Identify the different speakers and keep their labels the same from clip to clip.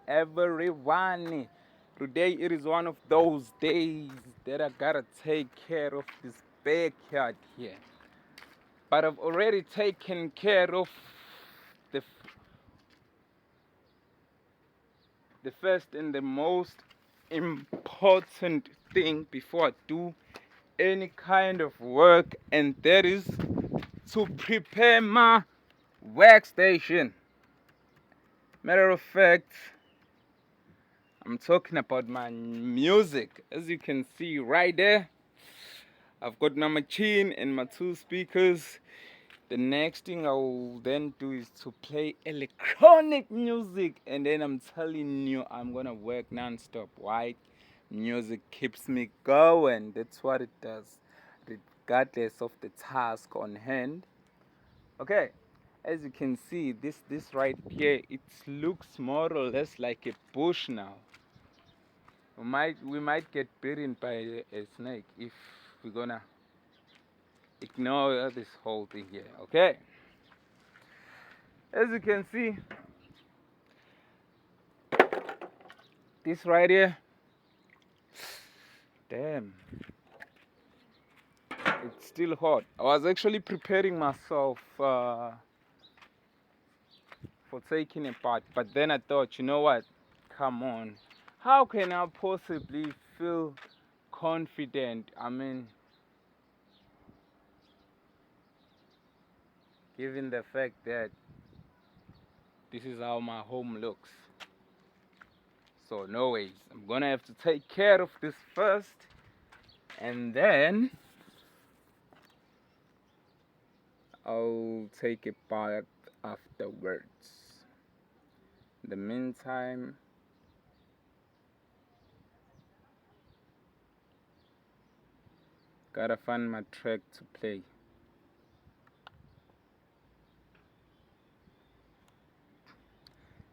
Speaker 1: Everyone, today it is one of those days that I gotta take care of this backyard here. But I've already taken care of the the first and the most important thing before I do any kind of work, and that is to prepare my workstation. Matter of fact, I'm talking about my music. As you can see right there, I've got my machine and my two speakers. The next thing I will then do is to play electronic music, and then I'm telling you, I'm gonna work non-stop. Why? Music keeps me going. That's what it does, regardless of the task on hand. Okay, as you can see, this right here, it looks more or less like a bush now. We might get bitten by a snake if we're gonna ignore this whole thing here. Okay, as you can see, this right here, damn, it's still hot. I was actually preparing myself for taking a bath, but then I thought, you know what? Come on, how can I possibly feel confident? I mean, given the fact that this is how my home looks. So no ways. I'm gonna have to take care of this first, and then I'll take a bath afterwards. In the meantime, gotta find my track to play.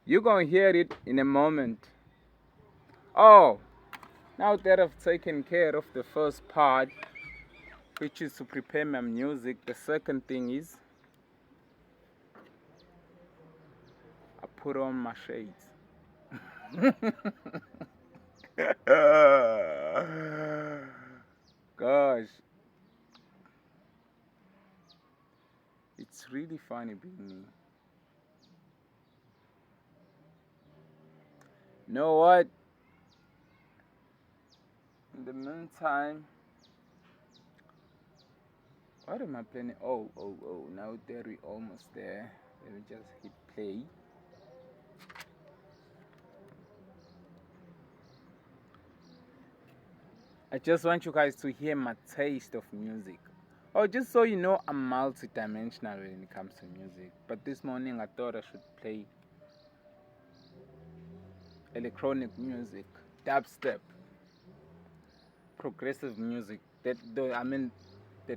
Speaker 1: You're gonna hear it in a moment. Oh, now that I've taken care of the first part, which is to prepare my music, the second thing is I put on my shades. Gosh, it's really funny being me. Know what? In the meantime, what am I planning? Oh, now that we're almost there. Let me just hit play. I just want you guys to hear my taste of music. Oh, just so you know, I'm multi-dimensional when it comes to music. But this morning I thought I should play electronic music, dubstep, progressive music. That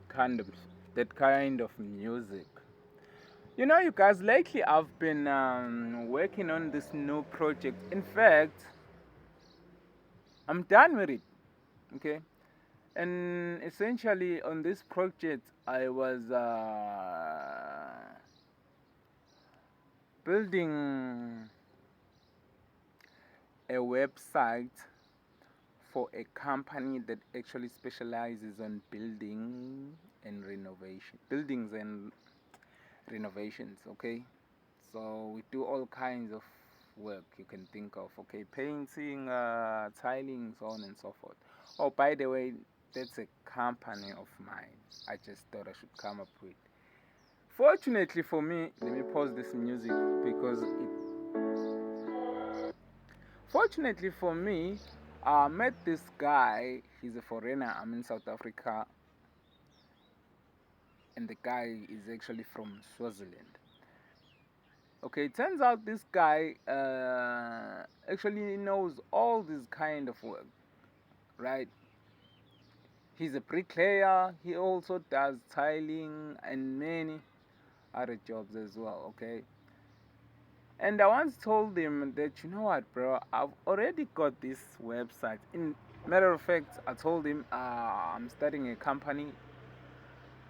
Speaker 1: kind of that kind of music. You know, you guys, lately I've been working on this new project. In fact, I'm done with it. Okay, and essentially on this project, I was building a website for a company that actually specializes on buildings and renovations. Okay, so we do all kinds of work you can think of. Okay, painting, tiling, so on and so forth. Oh, by the way, that's a company of mine. I just thought I should come up with. Fortunately for me, let me pause this music because fortunately for me, I met this guy. He's a foreigner. I'm in South Africa, and the guy is actually from Swaziland. Okay, it turns out this guy actually knows all this kind of work, right? He's a bricklayer. He also does tiling and many other jobs as well. Okay, and I once told him that, you know what, bro, I've already got this website. In matter of fact, I told him I'm starting a company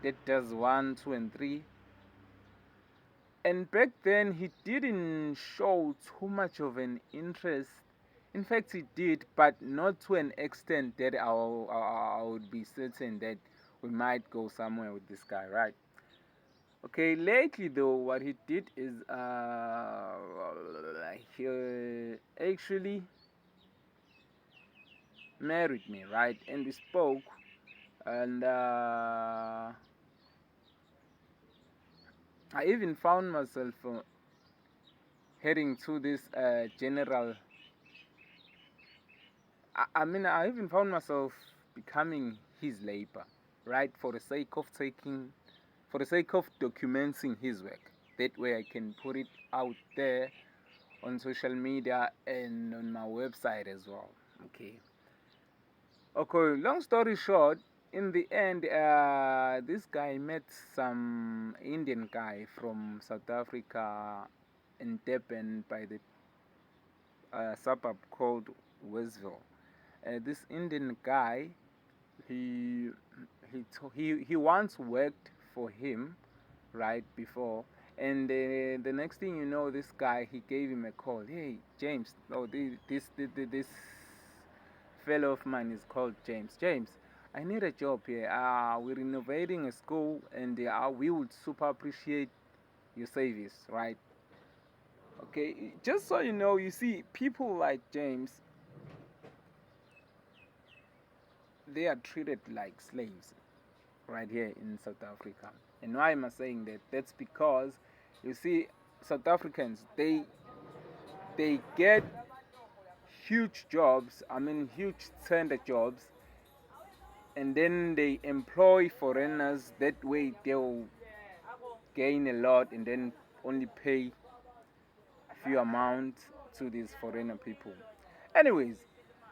Speaker 1: that does one, two, and three. And back then, he didn't show too much of an interest. In fact, he did, but not to an extent that I would be certain that we might go somewhere with this guy, right? Okay, lately though, what he did is he actually married me, right? And we spoke, and I even found myself heading to this general. I even found myself becoming his labor, right? For the sake of documenting his work. That way I can put it out there on social media and on my website as well. Okay. Okay, long story short, in the end, this guy met some Indian guy from South Africa in Durban by the suburb called Westville. This Indian guy, he he once worked for him, right before, and the next thing you know, this guy he gave him a call. Hey, James. Oh, this fellow of mine is called James. James, I need a job here. We're renovating a school, and we would super appreciate your service, right? Okay, just so you know, you see, people like James, they are treated like slaves right here in South Africa. And why am I saying that? That's because you see, South Africans they get huge jobs, I mean huge tender jobs, and then they employ foreigners. That way they'll gain a lot and then only pay few amount to these foreigner people. Anyways,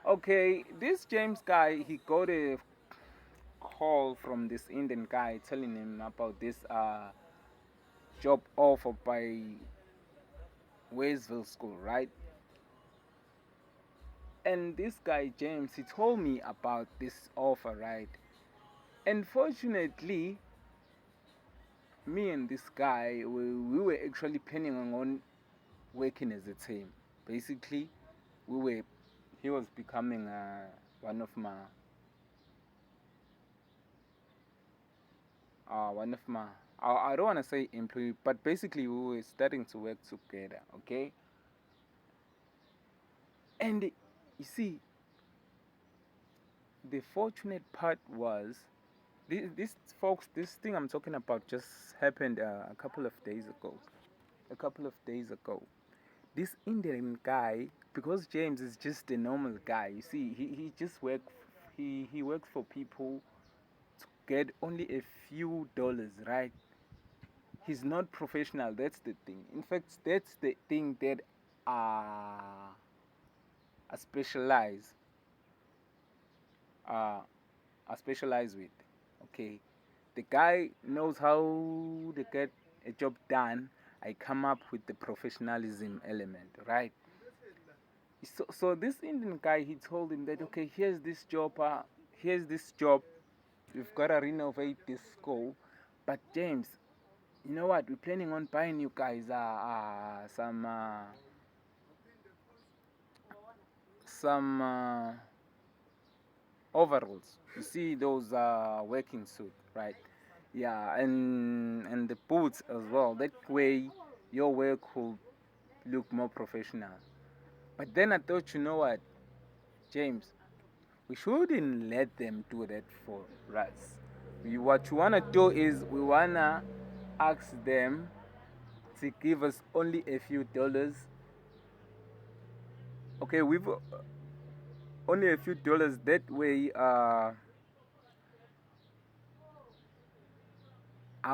Speaker 1: okay, this James guy, he got a call from this Indian guy telling him about this job offer by Westville School, right? And this guy James, he told me about this offer, right? Unfortunately, me and this guy, we were actually planning on working as a team. Basically, we were. He was becoming one of my one of my. I don't want to say employee, but basically we were starting to work together. Okay, and you see, the fortunate part was this folks. This thing I'm talking about just happened a couple of days ago. A couple of days ago, this Indian guy, because James is just a normal guy. You see, he just he works for people to get only a few dollars, right? He's not professional. That's the thing. In fact, that's the thing that I specialize uh, I specialize with. Okay, the guy knows how to get a job done. I come up with the professionalism element, right? So this Indian guy, he told him that okay, here's this job. We've got to renovate this school, but James, you know what? We're planning on buying you guys some overalls. You see those working suit, right? Yeah, and the boots as well. That way, your work will look more professional. But then I thought, you know what, James, we shouldn't let them do that for us. What you wanna do is we wanna ask them to give us only a few dollars. Okay, we've only a few dollars. That way, I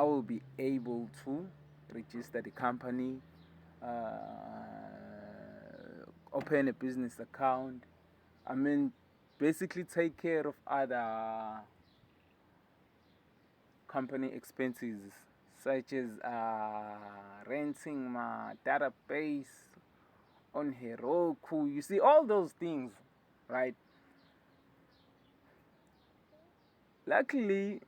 Speaker 1: will be able to register the company, open a business account. I mean, basically take care of other company expenses such as renting my database on Heroku. You see all those things, right? Luckily,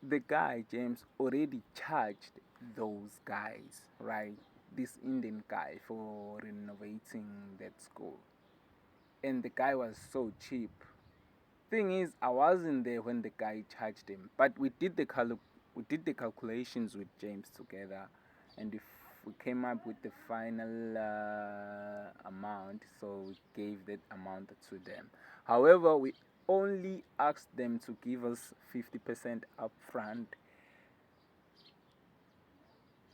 Speaker 1: the guy James already charged those guys, right? This Indian guy for renovating that school. And the guy was so cheap. Thing is, I wasn't there when the guy charged him, but we did the calculations with James together, and we came up with the final amount. So we gave that amount to them. However, we only asked them to give us 50% upfront.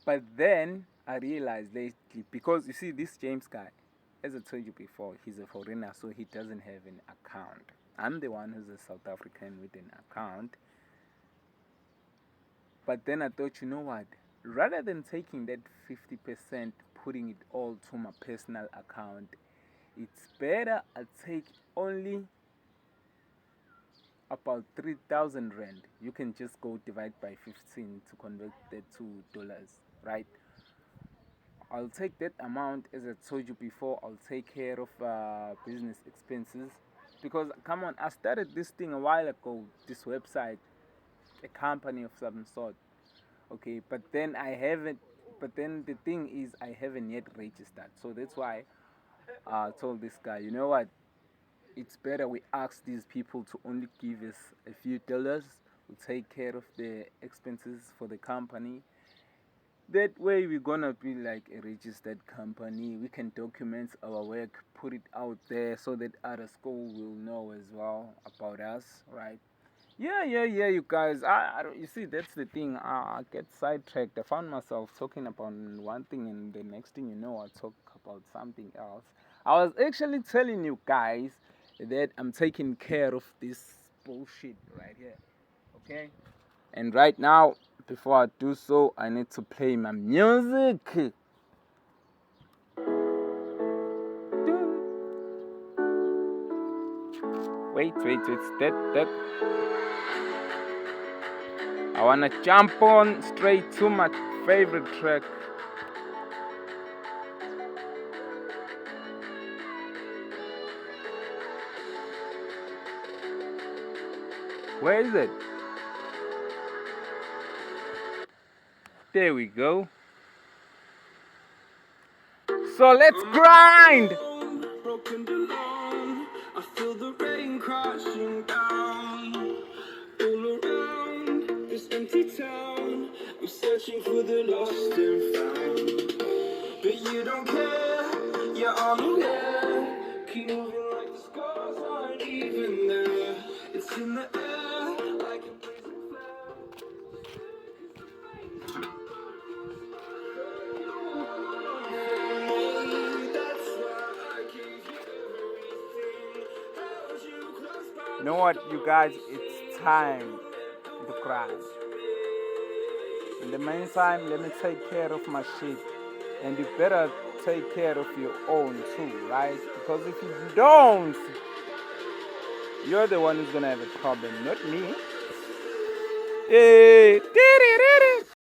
Speaker 1: But then I realized lately, because you see, this James guy, as I told you before, he's a foreigner, so he doesn't have an account. I'm the one who's a South African with an account. But then I thought, you know what? Rather than taking that 50%, putting it all to my personal account, it's better I take only about 3,000 rand. You can just go divide by 15 to convert that to dollars, right? I'll take that amount. As I told you before, I'll take care of business expenses, because come on, I started this thing a while ago, this website, a company of some sort. Okay, but then the thing is, I haven't yet registered, so that's why I told this guy, you know what, it's better we ask these people to only give us a few dollars. We take care of the expenses for the company. That way we're gonna be like a registered company. We can document our work, put it out there so that other school will know as well about us, right? Yeah, you guys. You see, that's the thing. I get sidetracked. I found myself talking about one thing, and the next thing you know, I talk about something else. I was actually telling you guys that I'm taking care of this bullshit right here. Okay? And right now, before I do so, I need to play my music. Wait. That. I wanna jump on straight to my favorite track. Where is it? There we go. So let's grind. Broken alone, I feel the rain crashing down all around this empty town. I'm searching for the lost and found, but you don't care. You're unaware. Keep moving like the scars aren't even there. It's in the air like a blazing flare. You know what, you guys? It's time to cry. In the meantime, let me take care of my shit. And you better take care of your own too, right? Because if you don't, you're the one who's gonna have a problem, not me. Hey.